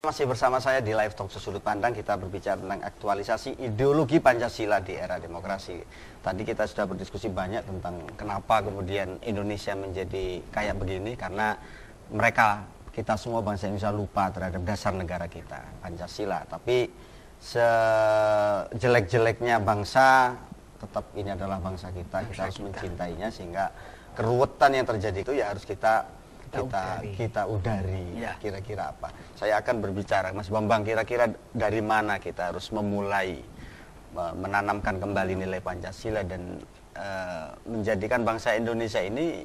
Masih bersama saya di Live Talk Sesudut Pandang. Kita berbicara tentang aktualisasi ideologi Pancasila di era demokrasi. Tadi kita sudah berdiskusi banyak tentang kenapa kemudian Indonesia menjadi kayak begini, karena kita semua bangsa Indonesia lupa terhadap dasar negara kita, Pancasila. Tapi sejelek-jeleknya bangsa, tetap ini adalah bangsa kita harus mencintainya, sehingga keruwetan yang terjadi itu ya harus kita udari. Ya. Kira-kira apa? Saya akan berbicara, Mas Bambang, kira-kira dari mana kita harus memulai menanamkan kembali nilai Pancasila dan menjadikan bangsa Indonesia ini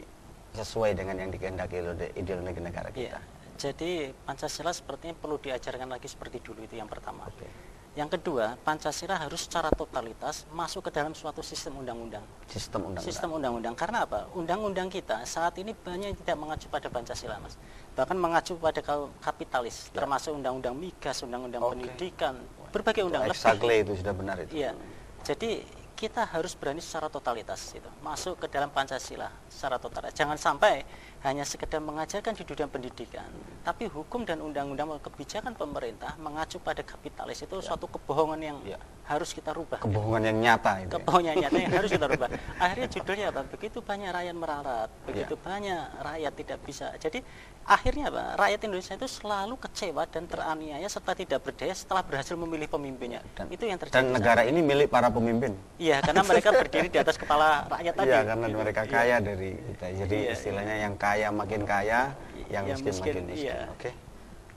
sesuai dengan yang dikehendaki ideologi negara kita. Ya. Jadi Pancasila sepertinya perlu diajarkan lagi seperti dulu, itu yang pertama. Okay. Yang kedua, Pancasila harus secara totalitas masuk ke dalam suatu sistem undang-undang. Sistem undang-undang. Karena apa? Undang-undang kita saat ini banyak yang tidak mengacu pada Pancasila, Mas. Bahkan mengacu pada kapitalis, termasuk undang-undang migas, undang-undang pendidikan, berbagai undang-undang. Exactly, itu sudah benar itu. Iya. Jadi kita harus berani secara totalitas itu masuk ke dalam Pancasila secara totalitas. Jangan sampai hanya sekedar mengajarkan di dunia pendidikan, tapi hukum dan undang-undang kebijakan pemerintah mengacu pada kapitalis, itu suatu kebohongan yang harus kita rubah. Kebohongan yang nyata itu. Kebohongan yang nyata yang harus kita rubah. Akhirnya judulnya apa? Begitu banyak rakyat melarat, begitu banyak rakyat tidak bisa. Jadi akhirnya apa? Rakyat Indonesia itu selalu kecewa dan teraniaya serta tidak berdaya setelah berhasil memilih pemimpinnya. Itu yang terjadi. Dan negara ini milik para pemimpin. Iya, karena mereka berdiri di atas kepala rakyat tadi. Iya, karena mereka kaya dari kita. Jadi istilahnya yang kaya makin kaya, yang miskin makin miskin. Oke.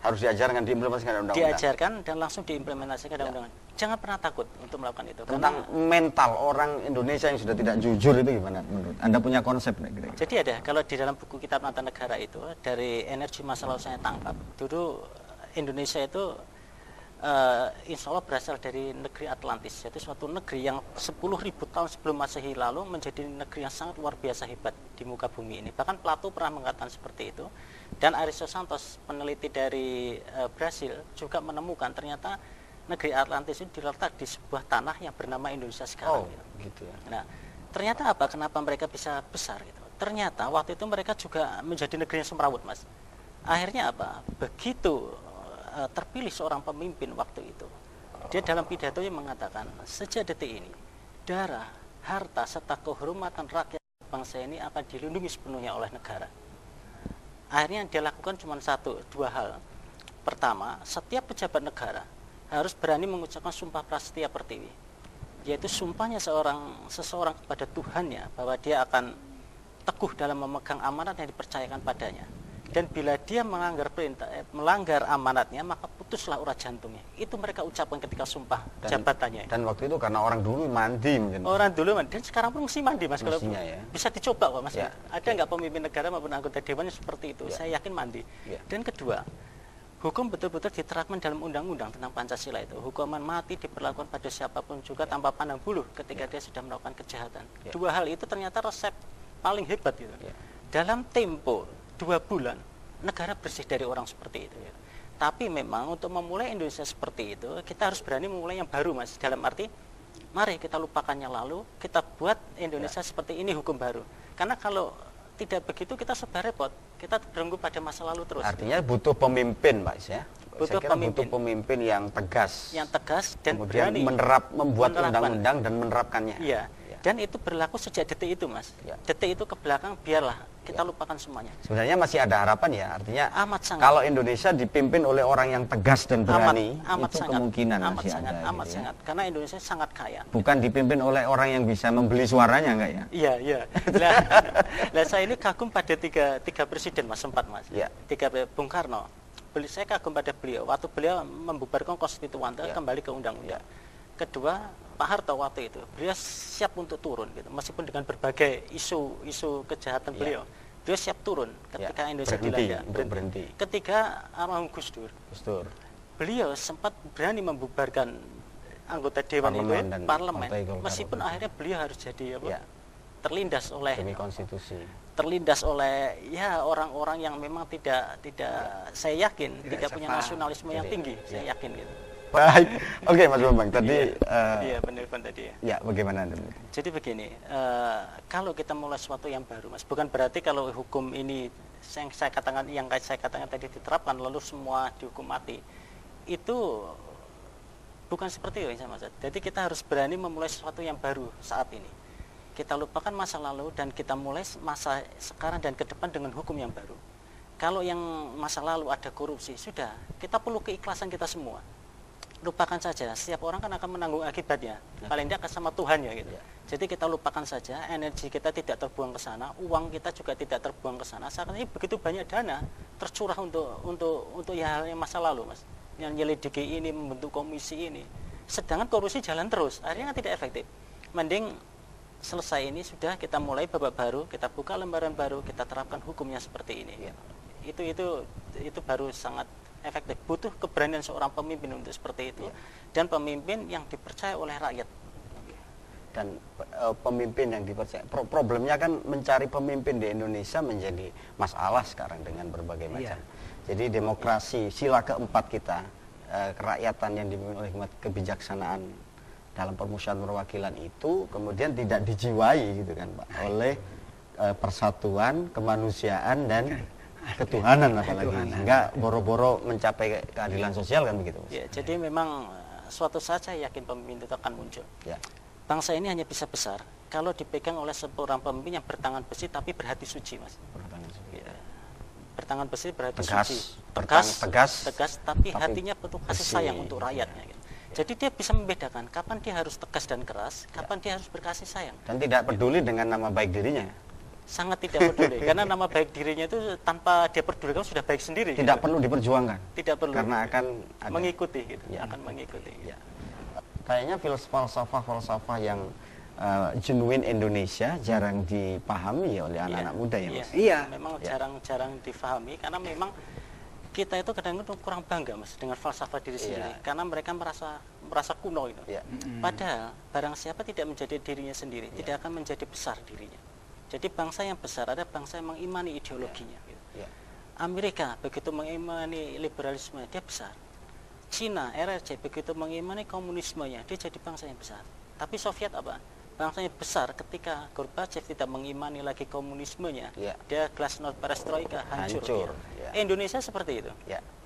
Harus diajarkan, diimplementasikan undang-undang. Diajarkan dan langsung diimplementasikan undang-undang. Jangan pernah takut untuk melakukan itu. Tentang mental orang Indonesia yang sudah tidak jujur itu gimana menurut Anda? Punya konsep nggak? Jadi ada, kalau di dalam buku Kitab Nata Negara itu, dari energi masa lalu saya tangkap, dulu Indonesia itu insya Allah berasal dari negeri Atlantis, yaitu suatu negeri yang 10.000 tahun sebelum Masehi lalu menjadi negeri yang sangat luar biasa hebat di muka bumi ini. Bahkan Plato pernah mengatakan seperti itu, dan Aristo Santos, peneliti dari Brasil, juga menemukan ternyata negeri Atlantis itu diletak di sebuah tanah yang bernama Indonesia sekarang. Gitu ya. Nah, ternyata apa? Kenapa mereka bisa besar gitu? Ternyata waktu itu mereka juga menjadi negeri yang semrawut, Mas. Akhirnya apa? Begitu terpilih seorang pemimpin waktu itu, dia dalam pidatonya mengatakan, sejak detik ini darah, harta serta kehormatan rakyat bangsa ini akan dilindungi sepenuhnya oleh negara. Akhirnya yang dia lakukan cuma dua hal. Pertama, setiap pejabat negara harus berani mengucapkan sumpah prasetya pertiwi, yaitu sumpahnya seseorang kepada Tuhannya bahwa dia akan teguh dalam memegang amanat yang dipercayakan padanya. Dan bila dia melanggar amanatnya, maka putuslah urat jantungnya. Itu mereka ucapkan ketika sumpah jabatannya. Dan waktu itu karena orang dulu mandi mungkin. Orang dulu mandi, dan sekarang pun mesti mandi, Mas. Kalau bisa dicoba kok, Mas. Ya. Ada nggak pemimpin negara maupun anggota dewan yang seperti itu? Saya yakin mandi. Dan kedua, hukum betul-betul diterapkan dalam undang-undang tentang Pancasila itu. Hukuman mati diberlakukan pada siapapun juga tanpa pandang bulu ketika dia sudah melakukan kejahatan. Dua hal itu ternyata resep paling hebat gitu. Dalam tempo 2 bulan negara bersih dari orang seperti itu. Tapi memang untuk memulai Indonesia seperti itu, kita harus berani memulai yang baru, Mas. Dalam arti, mari kita lupakannya lalu, kita buat Indonesia seperti ini, hukum baru. Karena kalau tidak begitu kita serba repot, kita terganggu pada masa lalu terus. Artinya butuh pemimpin, Pak, ya. Butuh pemimpin yang tegas. Yang tegas dan kemudian berani membuat undang-undang dan menerapkannya. Iya. Dan itu berlaku sejak detik itu, Mas. Detik itu ke belakang biarlah kita lupakan semuanya. Sebenarnya masih ada harapan ya, artinya amat sangat. Kalau Indonesia dipimpin oleh orang yang tegas dan berani, itu sangat, kemungkinan amat masih sangat, ada. Amat sangat, karena Indonesia sangat kaya. Bukan dipimpin oleh orang yang bisa membeli suaranya, enggak ya? Iya, iya. Nah, saya ini kagum pada tiga presiden, Mas, sempat, Mas. Tiga Bung Karno. Saya kagum pada beliau. Waktu beliau membubarkan konstituante kembali ke undang-undang. Kedua, Pak Harto waktu itu, beliau siap untuk turun gitu, meskipun dengan berbagai isu kejahatan beliau siap turun ketika Indonesia dilanda. Berhenti. Ketiga, almarhum Gus Dur, beliau sempat berani membubarkan anggota dewan Parlemen itu dan parlemen, Partai Golkar meskipun waktu itu. akhirnya beliau harus jadi apa, Ya. terlindas oleh Demi konstitusi. ya orang-orang yang memang tidak saya yakin tidak punya sapa. nasionalisme yang Jadi, tinggi, saya yakin gitu. Baik, oke Mas Bambang tadi. Iya penelpon tadi ya. Ya, bagaimana Anda? Jadi begini, kalau kita mulai sesuatu yang baru, Mas, bukan berarti kalau hukum ini yang saya katakan tadi diterapkan lalu semua dihukum mati. Itu bukan seperti itu, Mas. Jadi kita harus berani memulai sesuatu yang baru saat ini. Kita lupakan masa lalu dan kita mulai masa sekarang dan ke depan dengan hukum yang baru. Kalau yang masa lalu ada korupsi, sudah, kita perlu keikhlasan kita semua. Lupakan saja, setiap orang kan akan menanggung akibatnya, paling tidak sama Tuhan ya gitu. Jadi kita lupakan saja, energi kita tidak terbuang ke sana, uang kita juga tidak terbuang ke sana. Saat ini begitu banyak dana tercurah untuk hal yang masa lalu, Mas. Yang menyelidiki ini, membentuk komisi ini. Sedangkan korupsi jalan terus, akhirnya kan tidak efektif. Mending selesai ini sudah kita mulai babak baru, kita buka lembaran baru, kita terapkan hukumnya seperti ini. Itu baru sangat efektif. Butuh keberanian seorang pemimpin untuk seperti itu, dan pemimpin yang dipercaya oleh rakyat. Dan pemimpin yang dipercaya. Problemnya kan mencari pemimpin di Indonesia menjadi masalah sekarang dengan berbagai macam. Jadi demokrasi sila keempat kita, kerakyatan yang dimiliki oleh kebijaksanaan dalam permusyawaratan perwakilan itu kemudian tidak dijiwai gitu kan Pak, oleh persatuan, kemanusiaan dan ketuhanan apalagi. Enggak boro-boro mencapai keadilan sosial kan begitu, Mas? Ya, jadi memang suatu saat saya yakin pemimpin itu akan muncul. Ya. Bangsa ini hanya bisa besar kalau dipegang oleh seorang pemimpin yang bertangan besi tapi berhati suci, Mas. Ya. Bertangan besi berhati suci. Tegas, tapi hatinya penuh kasih sayang untuk rakyatnya. Gitu. Jadi dia bisa membedakan kapan dia harus tegas dan keras, kapan dia harus berkasih sayang. Dan tidak peduli dengan nama baik dirinya. Sangat tidak peduli, karena nama baik dirinya itu tanpa dia peduli kan sudah baik sendiri. Tidak perlu diperjuangkan. Tidak perlu. Karena akan mengikuti gitu, akan mengikuti. Ya. Kayaknya falsafah yang genuine Indonesia jarang dipahami oleh anak-anak muda ya, Mas. Iya. Memang jarang difahami karena memang kita itu kadang-kadang kurang bangga, Mas, dengan falsafah diri sendiri, karena mereka merasa kuno itu. Padahal barang siapa tidak menjadi dirinya sendiri, tidak akan menjadi besar dirinya. Jadi bangsa yang besar ada bangsa yang mengimani ideologinya. Amerika begitu mengimani liberalisme, dia besar. Cina, RRC begitu mengimani komunismenya, dia jadi bangsa yang besar. Tapi Soviet apa? Bangsanya besar ketika Gorbachev tidak mengimani lagi komunismenya, dia glasnost perestroika hancur. Indonesia seperti itu.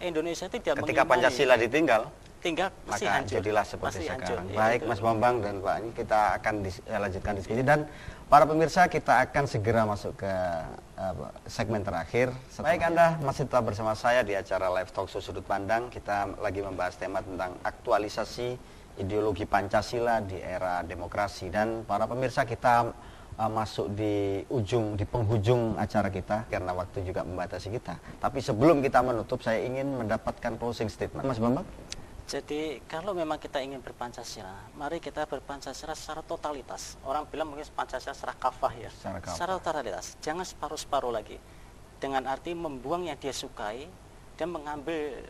Indonesia tidak ketika mengimani, Pancasila ditinggal, pasti maka hancur. jadilah seperti Pasti sekarang. hancur. Baik, Mas Bambang dan Pak, ini kita akan lanjutkan diskusi, dan para pemirsa kita akan segera masuk ke segmen terakhir. Baik, Anda masih tetap bersama saya di acara Live Talk Show Sudut Pandang. Kita lagi membahas tema tentang aktualisasi ideologi Pancasila di era demokrasi, dan para pemirsa kita masuk di penghujung acara kita karena waktu juga membatasi kita. Tapi sebelum kita menutup, saya ingin mendapatkan closing statement, Mas Bambang. Jadi kalau memang kita ingin berpancasila, mari kita berpancasila secara totalitas. Orang bilang mungkin Pancasila secara kafah ya, secara totalitas. Jangan separuh-separuh lagi. Dengan arti membuang yang dia sukai dan mengambil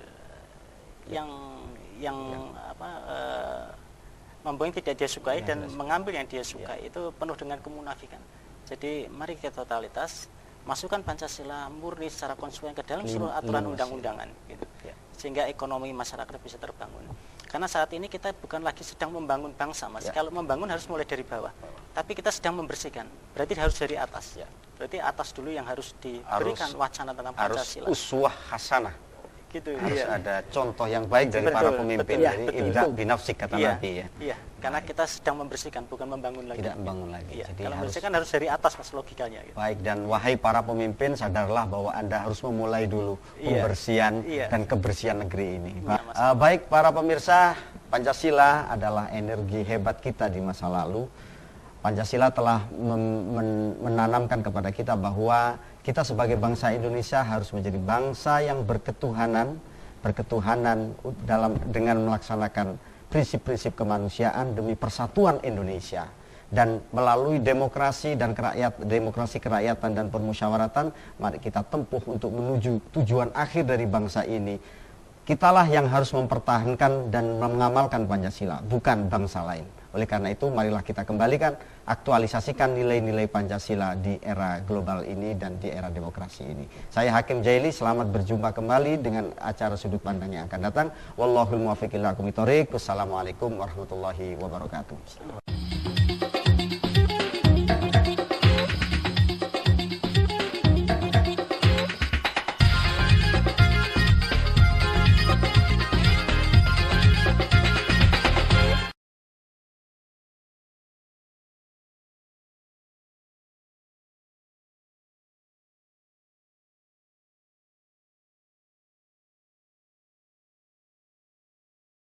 membuang yang tidak dia sukai dan mengambil yang dia sukai, itu penuh dengan kemunafikan. Jadi mari kita totalitas, masukkan Pancasila murni secara konsekuen ke dalam seluruh aturan undang-undangan gitu. Sehingga ekonomi masyarakat bisa terbangun. Karena saat ini kita bukan lagi sedang membangun bangsa, Mas. Kalau membangun harus mulai dari bawah. Tapi kita sedang membersihkan. Berarti harus dari atas. Berarti atas dulu yang harus diberikan wacana tentang Pancasila. Harus uswah hasanah. Gitu, harus ada contoh yang baik dari para pemimpin. Jadi ibda binafsik kata Nabi ya. Iya, karena kita sedang membersihkan, bukan membangun lagi. Tidak membangun lagi. Jadi kalau membersihkan harus dari atas, Mas, logikanya. Gitu. Baik, dan wahai para pemimpin, sadarlah bahwa Anda harus memulai dulu pembersihan dan kebersihan negeri ini. Baik para pemirsa, Pancasila adalah energi hebat kita di masa lalu. Pancasila telah menanamkan kepada kita bahwa kita sebagai bangsa Indonesia harus menjadi bangsa yang berketuhanan dengan melaksanakan prinsip-prinsip kemanusiaan demi persatuan Indonesia. Dan melalui demokrasi kerakyatan dan permusyawaratan, mari kita tempuh untuk menuju tujuan akhir dari bangsa ini, Kitalah yang harus mempertahankan dan mengamalkan Pancasila, bukan bangsa lain. Oleh karena itu, marilah kita kembalikan, aktualisasikan nilai-nilai Pancasila di era global ini dan di era demokrasi ini. Saya Hakim Jaili, selamat berjumpa kembali dengan acara Sudut Pandang yang akan datang. Wallahul muwaffiq ila aqwamit thoriq. Wassalamualaikum warahmatullahi wabarakatuh.